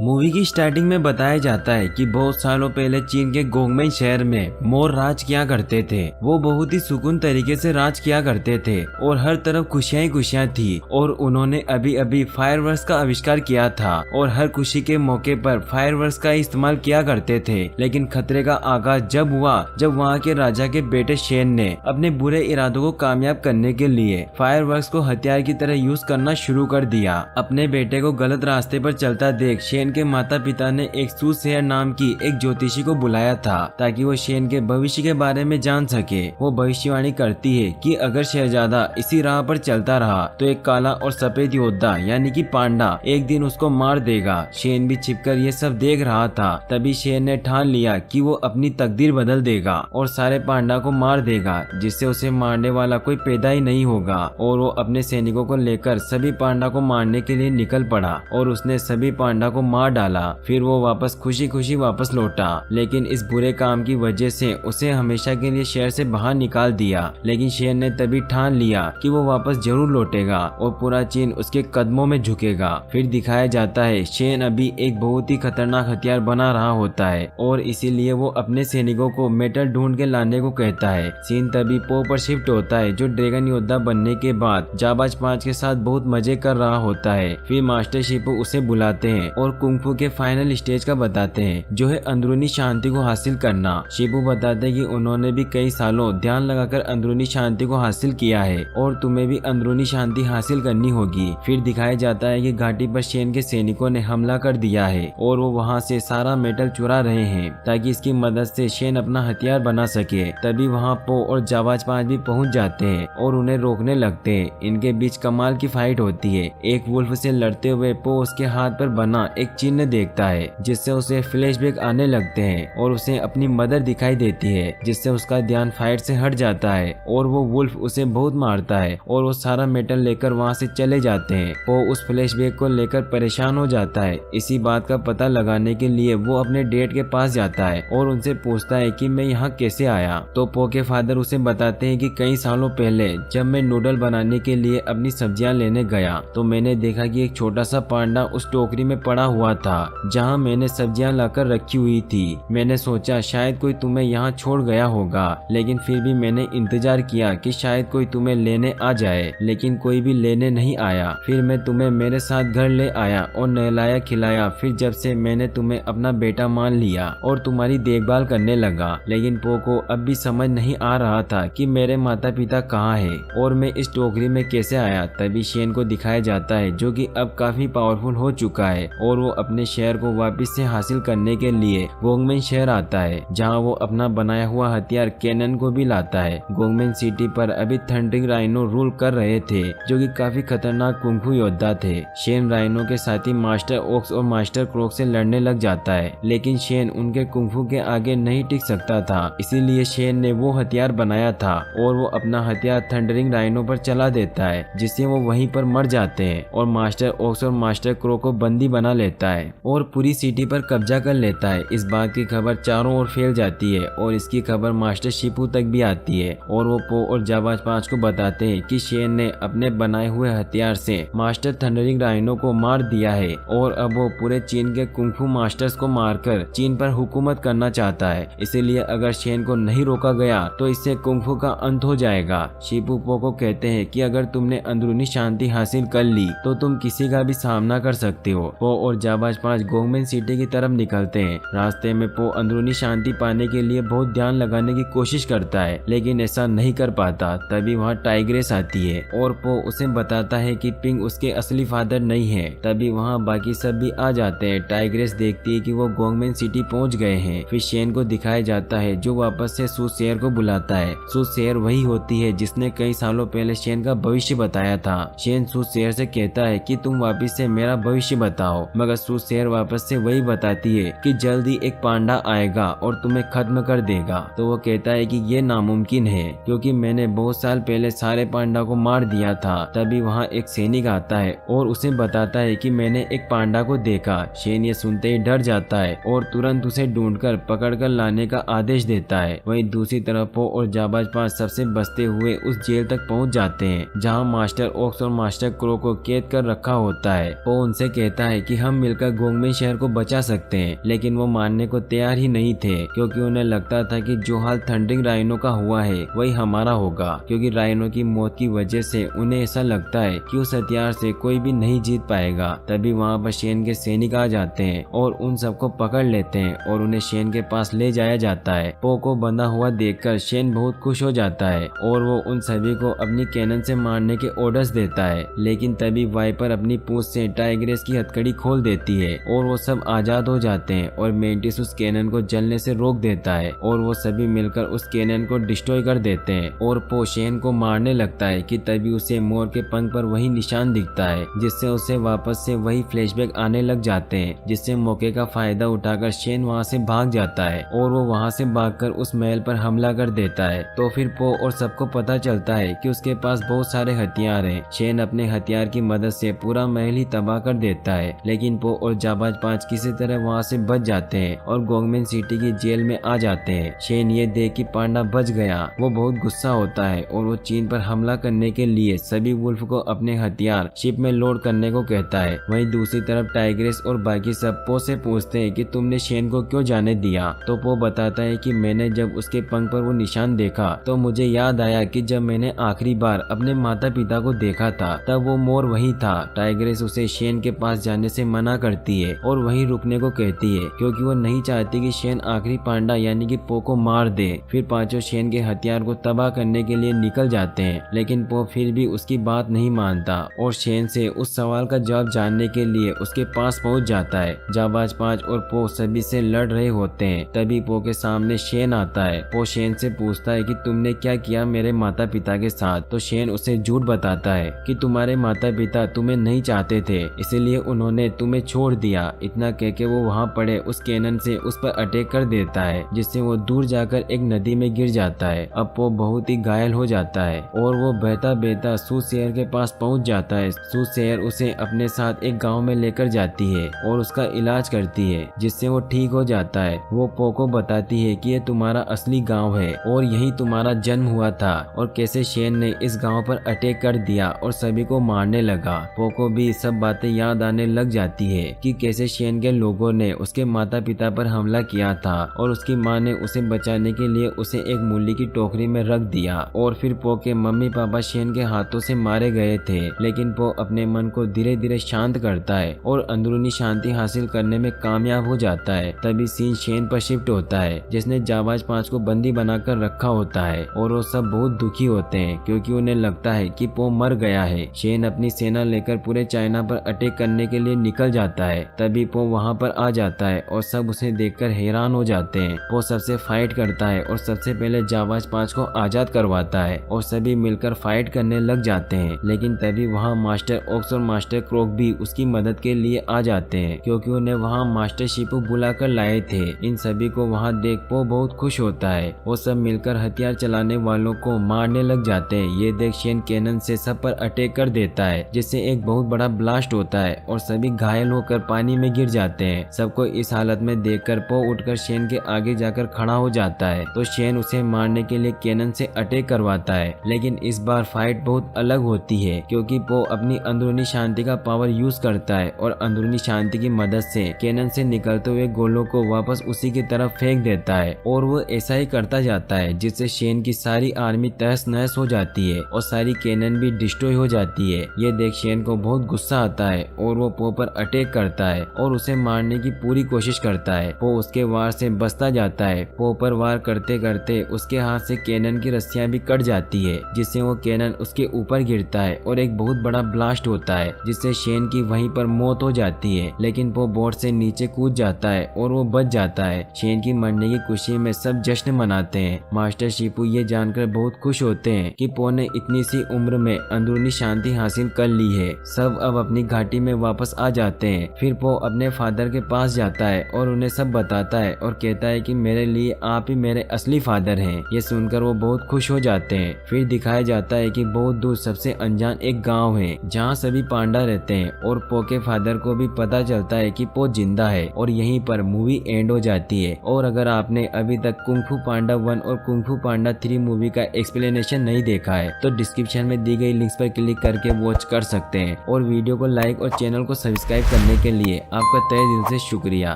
Movie की starting में बताया जाता है कि बहुत सालों पहले चीन के गोंगमेन शहर में मोर राज किया करते थे। वो बहुत ही सुकून तरीके से राज किया करते थे और हर तरफ खुशियां ही खुशियां थी। और उन्होंने अभी अभी फायरवर्क्स का आविष्कार किया था और हर खुशी के मौके पर फायरवर्क्स का इस्तेमाल किया करते थे। लेकिन खतरे का आगाज जब हुआ जब वहाँ के राजा के बेटे शेन ने अपने बुरे इरादों को कामयाब करने के लिए फायरवर्क्स को हथियार की तरह यूज करना शुरू कर दिया। अपने बेटे को गलत रास्ते पर चलता देख शेन के माता पिता ने एक सूसेयर नाम की एक ज्योतिषी को बुलाया था ताकि वो शेन के भविष्य के बारे में जान सके। वो भविष्यवाणी करती है कि अगर शहजादा इसी राह पर चलता रहा तो एक काला और सफेद योद्धा यानी कि पांडा एक दिन उसको मार देगा। शेन भी छिपकर ये सब देख रहा था। तभी शेन ने ठान लिया कि वो अपनी तकदीर बदल देगा और सारे पांडा को मार देगा, जिससे उसे मारने वाला कोई पैदा ही नहीं होगा। और वो अपने सैनिकों को लेकर सभी पांडा को मारने के लिए निकल पड़ा और उसने सभी पांडा को मार डाला। फिर वो वापस खुशी खुशी वापस लौटा, लेकिन इस बुरे काम की वजह से उसे हमेशा के लिए शहर से बाहर निकाल दिया। लेकिन शेन ने तभी ठान लिया कि वो वापस जरूर लौटेगा और पूरा चीन उसके कदमों में झुकेगा। फिर दिखाया जाता है शेन अभी एक बहुत ही खतरनाक हथियार बना रहा होता है और इसीलिए वो अपने सैनिकों को मेटल ढूंढ के लाने को कहता है। सीन तभी पो पर शिफ्ट होता है जो ड्रैगन योद्धा बनने के बाद जाबाज 5 के साथ बहुत मजे कर रहा होता है। फिर मास्टर शिपू उसे बुलाते हैं और कुंग-फू के फाइनल स्टेज का बताते हैं जो है अंदरूनी शांति को हासिल करना। शिपू बताते हैं कि उन्होंने भी कई सालों ध्यान लगाकर अंदरूनी शांति को हासिल किया है और तुम्हें भी अंदरूनी शांति हासिल करनी होगी। फिर दिखाया जाता है कि घाटी पर शेन के सैनिकों ने हमला कर दिया है और वो वहाँ से सारा मेटल चुरा रहे हैं ताकि इसकी मदद से शेन अपना हथियार बना सके। तभी वहाँ पो और जाबाज 5 भी पहुँच जाते हैं और उन्हें रोकने लगते हैं। इनके बीच कमाल की फाइट होती है। एक वुल्फ से लड़ते हुए पो उसके हाथ पर बना एक चिन्ह देखता है जिससे उसे फ्लैशबैक आने लगते हैं और उसे अपनी मदर दिखाई देती है, जिससे उसका ध्यान फाइट से हट जाता है और वो वुल्फ उसे बहुत मारता है और वो सारा मेटल लेकर वहाँ से चले जाते हैं। वो उस फ्लैशबैक को लेकर परेशान हो जाता है। इसी बात का पता लगाने के लिए वो अपने डैड के पास जाता है और उनसे पूछता है कि मैं यहाँ कैसे आया। तो पो के फादर उसे बताते हैं कि कई सालों पहले जब मैं नूडल बनाने के लिए अपनी सब्जियां लेने गया तो मैंने देखा कि एक छोटा सा पांडा उस टोकरी में पड़ा हुआ था जहाँ मैंने सब्जियां लाकर रखी हुई थी। मैंने सोचा शायद कोई तुम्हें यहाँ छोड़ गया होगा, लेकिन फिर भी मैंने इंतजार किया कि शायद कोई तुम्हें लेने आ जाए, लेकिन कोई भी लेने नहीं आया। फिर मैं तुम्हें मेरे साथ घर ले आया और नहलाया खिलाया। फिर जब से मैंने तुम्हें अपना बेटा मान लिया और तुम्हारी देखभाल करने लगा। लेकिन पो को अब भी समझ नहीं आ रहा था कि मेरे माता पिता कहाँ है और मैं इस टोकरी में कैसे आया। तभी शेन को दिखाया जाता है जो कि अब काफी पावरफुल हो चुका है और वो अपने शहर को वापस से हासिल करने के लिए गोंगमेन शहर आता है, जहाँ वो अपना बनाया हुआ हथियार कैनन को भी लाता है। गोंगमेन सिटी पर अभी थंडरिंग राइनो रूल कर रहे थे जो कि काफी खतरनाक कुंग-फू योद्धा थे। शेन राइनो के साथी मास्टर ओक्स और मास्टर क्रोक से लड़ने लग जाता है, लेकिन शेन उनके कुंग-फू के आगे नहीं टिक सकता था। इसीलिए शेन ने वो हथियार बनाया था और वो अपना हथियार थंडरिंग राइनो पर चला देता है, जिससे वो वहीं पर मर जाते हैं और मास्टर ओक्स और मास्टर क्रोक को बंदी बना लेता है और पूरी सिटी पर कब्जा कर लेता है। इस बात की खबर चारों ओर फैल जाती है और इसकी खबर मास्टर शिपू तक भी आती है और वो पो और जाबाज 5 को बताते हैं कि शेन ने अपने बनाए हुए हथियार से मास्टर थंडरिंग राइनो को मार दिया है और अब वो पूरे चीन के कुंग-फू मास्टर्स को मारकर चीन पर हुकूमत करना चाहता है। इसीलिए अगर शेन को नहीं रोका गया तो इससे कुंग-फू का अंत हो जाएगा। शिपू पो को कहते हैं कि अगर तुमने अंदरूनी शांति हासिल कर ली तो तुम किसी का भी सामना कर सकते हो। पो और जाबाज 5 गोंगमेन सिटी की तरफ निकलते हैं। रास्ते में पो अंदरूनी शांति पाने के लिए बहुत ध्यान लगाने की कोशिश करता है, लेकिन ऐसा नहीं कर पाता। तभी वहाँ टाइग्रेस आती है और पो उसे बताता है कि पिंग उसके असली फादर नहीं है। तभी वहाँ बाकी सब भी आ जाते हैं। टाइग्रेस देखती है कि वो गोंगमेन सिटी पहुँच गए हैं। फिर शेन को दिखाया जाता है जो वापस से सूसेयर को बुलाता है। सूसेयर वही होती है जिसने कई सालों पहले शेन का भविष्य बताया था। शेन सूसेयर से कहता है कि तुम वापस से मेरा भविष्य बताओ, मगर सूसेयर वापस से वही बताती है कि जल्दी एक पांडा आएगा और तुम्हें खत्म कर देगा। तो वो कहता है कि ये नामुमकिन है क्योंकि मैंने बहुत साल पहले सारे पांडा को मार दिया था। तभी वहाँ एक सैनिक आता है और उसे बताता है कि मैंने एक पांडा को देखा। शेन ये सुनते ही डर जाता है और तुरंत उसे ढूंढकर पकड़कर लाने का आदेश देता है। वहीं दूसरी तरफ पो और जाबाज 5 सबसे बचते हुए उस जेल तक पहुँच जाते हैं जहाँ मास्टर ओक्स और मास्टर क्रो को कैद कर रखा होता है। वो उनसे कहता है कि हम मिलकर गोंगमेन शहर को बचा सकते हैं, लेकिन वो मानने को तैयार ही नहीं थे क्योंकि उन्हें लगता था कि जो हाल थंडरिंग राइनो का हुआ है वही हमारा होगा, क्योंकि राइनो की मौत की वजह से उन्हें ऐसा लगता है कि उस हथियार से कोई भी नहीं जीत पाएगा। तभी वहाँ पर शेन के सैनिक आ जाते हैं और उन सबको पकड़ लेते हैं और उन्हें शेन के पास ले जाया जाता है। पो को बंधा हुआ देखकर शेन बहुत खुश हो जाता है और वो उन सभी को अपनी कैनन से मारने के ऑर्डर्स देता है, लेकिन तभी वाइपर अपनी पूंछ से टाइग्रेस की हथकड़ी खोल देती है और वो सब आजाद हो जाते हैं और मेंटिस उस कैनन को जलने से रोक देता है और वो सभी मिलकर उस कैनन को डिस्ट्रॉय कर देते हैं और पो शेन को मारने लगता है कि तभी उसे मोर के पंख पर वही निशान दिखता है, जिससे उसे वापस से वही फ्लैशबैक आने लग जाते हैं, जिससे मौके का फायदा उठाकर शेन वहाँ से भाग जाता है और वो वहाँ से भागकर उस महल पर हमला कर देता है। तो फिर पो और सबको पता चलता है कि उसके पास बहुत सारे हथियार हैं। शेन अपने हथियार की मदद से पूरा महल ही तबाह कर देता है, लेकिन पो और जाबाज 5 किसी तरह वहाँ से बच जाते हैं और गोंगमेन सिटी की जेल में आ जाते हैं। शेन ये देख कि पांडा बच गया, वो बहुत गुस्सा होता है और वो चीन पर हमला करने के लिए सभी वुल्फ को अपने हथियार शिप में लोड करने को कहता है। वहीं दूसरी तरफ टाइग्रेस और बाकी सब पो से पूछते हैं कि तुमने शेन को क्यों जाने दिया, तो पो बताता है कि मैंने जब उसके पंख पर वो निशान देखा तो मुझे याद आया कि जब मैंने आखिरी बार अपने माता पिता को देखा था तब वो मोर वही था। टाइग्रेस उसे शेन के पास जाने से मना करती है और वहीं रुकने को कहती है क्योंकि वो नहीं चाहती कि शेन आखिरी पांडा यानी कि पो को मार दे। फिर पांचों शेन के हथियार को तबाह करने के लिए निकल जाते हैं, लेकिन पो फिर भी उसकी बात नहीं मानता और शेन से उस सवाल का जवाब जानने के लिए उसके पास पहुंच जाता है। जाबाज 5 और पो सभी से लड़ रहे होते हैं, तभी पो के सामने शेन आता है। पो शेन से पूछता है कि तुमने क्या किया मेरे माता पिता के साथ, तो शेन उसे झूठ बताता है कि तुम्हारे माता पिता तुम्हें नहीं चाहते थे इसलिए उन्होंने तुम्हें छोड़ दिया। इतना कह के वो वहाँ पड़े उस कैनन से उस पर अटैक कर देता है, जिससे वो दूर जाकर एक नदी में गिर जाता है। अब वो बहुत ही घायल हो जाता है और वो बहता बहता सूसेयर के पास पहुंच जाता है। सूसेयर उसे अपने साथ एक गांव में लेकर जाती है और उसका इलाज करती है, जिससे वो ठीक हो जाता है। वो पो को बताती है कि ये तुम्हारा असली गांव है और यही तुम्हारा जन्म हुआ था और कैसे शेन ने इस गांव पर अटैक कर दिया और सभी को मारने लगा। पो को भी सब बातें याद आने लग जाती है कि कैसे शेन के लोगों ने उसके माता पिता पर हमला किया था और उसकी माँ ने उसे बचाने के लिए उसे एक मूली की टोकरी में रख दिया और फिर पो के मम्मी पापा शेन के हाथों से मारे गए थे। लेकिन पो अपने मन को धीरे धीरे शांत करता है और अंदरूनी शांति हासिल करने में कामयाब हो जाता है। तभी सीन शेन पर शिफ्ट होता है, जिसने जाबाज 5 को बंदी बनाकर रखा होता है और वो सब बहुत दुखी होते हैं क्योंकि उन्हें लगता है कि पो मर गया है। शेन अपनी सेना लेकर पूरे चाइना पर अटैक करने के लिए निकल जाता है। तभी पो वहाँ पर आ जाता है और सब उसे देखकर हैरान हो जाते हैं। पो सबसे फाइट करता है और सबसे पहले जाबाज 5 को आजाद करवाता है और सभी मिलकर फाइट करने लग जाते हैं। लेकिन तभी वहाँ मास्टर ऑक्स और मास्टर क्रोक भी उसकी मदद के लिए आ जाते हैं क्योंकि उन्हें वहाँ मास्टर शिपू बुलाकर लाए थे। इन सभी को वहाँ देख पो बहुत खुश होता है। वो सब मिलकर हथियार चलाने वालों को मारने लग जाते हैं। ये देख शेन कैनन से सब पर अटैक कर देता है, जिससे एक बहुत बड़ा ब्लास्ट होता है और सभी घायल होकर पानी में गिर जाते हैं। सबको इस हालत में देखकर पो उठकर शेन के आगे जाकर खड़ा हो जाता है तो शेन उसे मारने के लिए कैनन से अटैक करवाता है। लेकिन इस बार फाइट बहुत अलग होती है क्योंकि पो अपनी अंदरूनी शांति का पावर यूज करता है और अंदरूनी शांति की मदद से कैनन से निकलते हुए गोलों को वापस उसी की तरफ फेंक देता है और वो ऐसा ही करता जाता है, जिससे शेन की सारी आर्मी तहस नहस हो जाती है और सारी कैनन भी डिस्ट्रॉय हो जाती है। ये देख शेन को बहुत गुस्सा आता है और वो पो पर अटैक करता है और उसे मारने की पूरी कोशिश करता है। पो उसके वार से बचता जाता है। पो पर वार करते करते उसके हाथ से कैनन की रस्सियां भी कट जाती है, जिससे वो कैनन उसके ऊपर गिरता है और एक बहुत बड़ा ब्लास्ट होता है, जिससे शेन की वहीं पर मौत हो जाती है। लेकिन पो बोट से नीचे कूद जाता है और वो बच जाता है। शेन की मरने की खुशी में सब जश्न मनाते हैं। मास्टर शिपू ये जानकर बहुत खुश होते हैं कि पो ने इतनी सी उम्र में अंदरूनी शांति हासिल कर ली है। सब अब अपनी घाटी में वापस आ जाते हैं। फिर पो अपने फादर के पास जाता है और उन्हें सब बताता है और कहता है कि मेरे लिए आप ही मेरे असली फादर हैं। ये सुनकर वो बहुत खुश हो जाते हैं। फिर दिखाया जाता है कि बहुत दूर सबसे अनजान एक गांव है जहां सभी पांडा रहते हैं और पो के फादर को भी पता चलता है कि पो जिंदा है और यहीं पर मूवी एंड हो जाती है। और अगर आपने अभी तक कुंग फू पांडा 1 और कुंग फू पांडा 3 मूवी का एक्सप्लेनेशन नहीं देखा है तो डिस्क्रिप्शन में दी गई लिंक्स पर क्लिक करके वॉच कर सकते हैं और वीडियो को लाइक और चैनल को सब्सक्राइब करने के लिए आपका तहे दिल से शुक्रिया।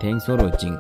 Thanks for watching.